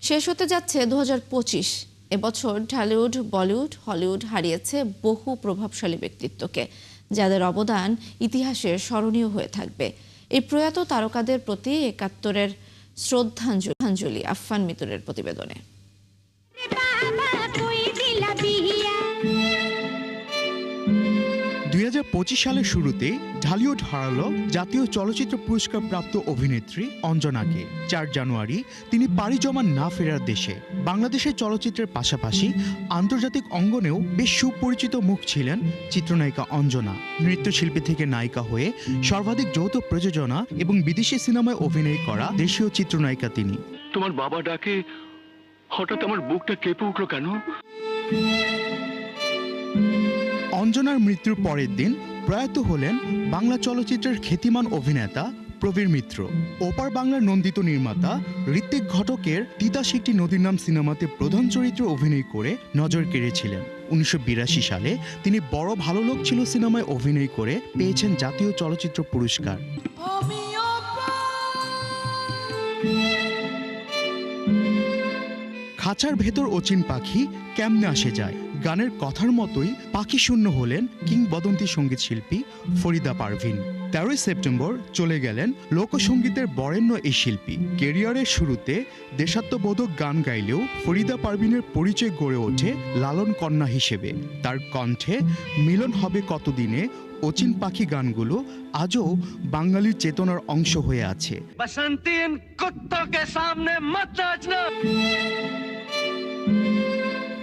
শেষ হতে যাচ্ছে 2025। এবছর ঢালিউড, বলিউড, হলিউড হারিয়েছে বহু প্রভাবশালী ব্যক্তিত্বকে, যাদের অবদান ইতিহাসে স্মরণীয় হয়ে থাকবে। এই প্রয়াত তারকাদের প্রতি ৭১-এর শ্রদ্ধাঞ্জলি আফফান মিতুরের প্রতিবেদনে। ২০২৫ সালের শুরুতে ঢালিউড হারালো জাতীয় চলচ্চিত্র পুরস্কার প্রাপ্ত অভিনেত্রী অঞ্জনাকে। ৪ জানুয়ারি তিনি পাড়ি জমান না ফেরার দেশে। বাংলাদেশের চলচ্চিত্রের পাশাপাশি আন্তর্জাতিক অঙ্গনেও বেশ সুপরিচিত মুখ ছিলেন চিত্রনায়িকা অঞ্জনা। নৃত্যশিল্পী থেকে নায়িকা হয়ে সর্বাধিক যৌথ প্রযোজনা এবং বিদেশি সিনেমায় অভিনয় করা দেশীয় চিত্রনায়িকা তিনি। তোমার বাবা ডাকে হঠাৎ আমার বুকটা কেঁপে উঠল কেন? অঞ্জনার মৃত্যুর পরের দিন প্রয়াত হলেন বাংলা চলচ্চিত্রের খ্যাতিমান অভিনেতা প্রবীর মিত্র। ওপার বাংলার নন্দিত নির্মাতা ঋত্বিক ঘটকের তিতাস একটি নদীর নাম সিনেমাতে প্রধান চরিত্রে অভিনয় করে নজর কেড়েছিলেন। ১৯৮২ সালে তিনি বড় ভালো লোক ছিল সিনেমায় অভিনয় করে পেয়েছেন জাতীয় চলচ্চিত্র পুরস্কার। খাঁচার ভেতর অচিন পাখি কেমনে আসে যায় গানের কথার মতোই পাখি শূন্য হলেন কিংবদন্তি সঙ্গীত শিল্পী ফরিদা পারভিন। ১৩ সেপ্টেম্বর চলে গেলেন লোকসঙ্গীতের বরেণ্য এই শিল্পী। কেরিয়ারের শুরুতে দেশাত্মবোধক গান গাইলেও ফরিদা পারভিনের পরিচয় গড়ে ওঠে লালন কন্যা হিসেবে। তার কণ্ঠে মিলন হবে কতদিনে অচিন পাখি গানগুলো আজও বাঙালির চেতনার অংশ হয়ে আছে।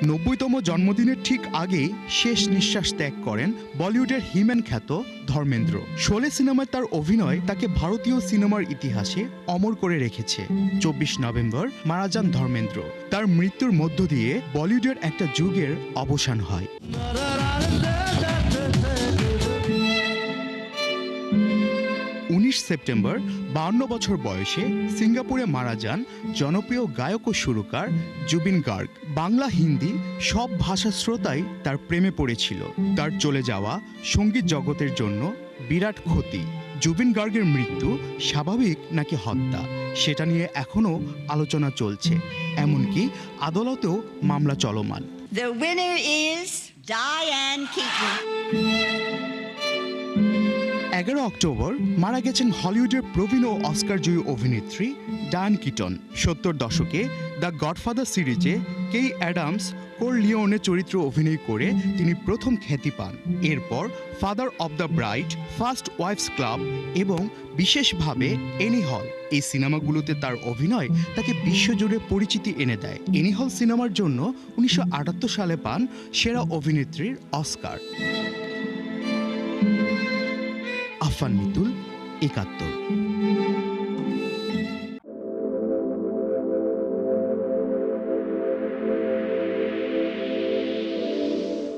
৯০তম জন্মদিনের ঠিক আগেই শেষ নিঃশ্বাস ত্যাগ করেন বলিউডের হিম্যান খ্যাত ধর্মেন্দ্র। শোলে সিনেমায় তার অভিনয় তাকে ভারতীয় সিনেমার ইতিহাসে অমর করে রেখেছে। ২৪ নভেম্বর মারা যান ধর্মেন্দ্র। তার মৃত্যুর মধ্য দিয়ে বলিউডের একটা যুগের অবসান হয়। ১৯ সেপ্টেম্বর ৫২ বছর বয়সে সিঙ্গাপুরে মারা যান জনপ্রিয় গায়ক ও সুরকার জুবিন গার্গ। বাংলা, হিন্দি সব ভাষা শ্রোতাই তার প্রেমে পড়েছিল। তার চলে যাওয়া সঙ্গীত জগতের জন্য বিরাট ক্ষতি। জুবিন গার্গের মৃত্যু স্বাভাবিক নাকি হত্যা, সেটা নিয়ে এখনও আলোচনা চলছে, এমনকি আদালতেও মামলা চলমান। The winner is Diane Keaton. ১১ October মারা গেছেন হলিউডের প্রবীণ ও অস্কার জয়ী অভিনেত্রী ডায়ান কিটন। ৭০ দশকে দ্য গডফাদার সিরিজে কেই অ্যাডামস কোরলিওনে চরিত্র অভিনয় করে তিনি প্রথম খ্যাতি পান। এরপর father of the bride, first wives club এবং বিশেষভাবে এনি হল, এই সিনেমাগুলোতে তার অভিনয় তাকে বিশ্বজুড়ে পরিচিতি এনে দেয়। এনি হল সিনেমার জন্য ১৯৭৮ সালে পান সেরা অভিনেত্রীর অস্কার। আফফান মিতুল, ৭১।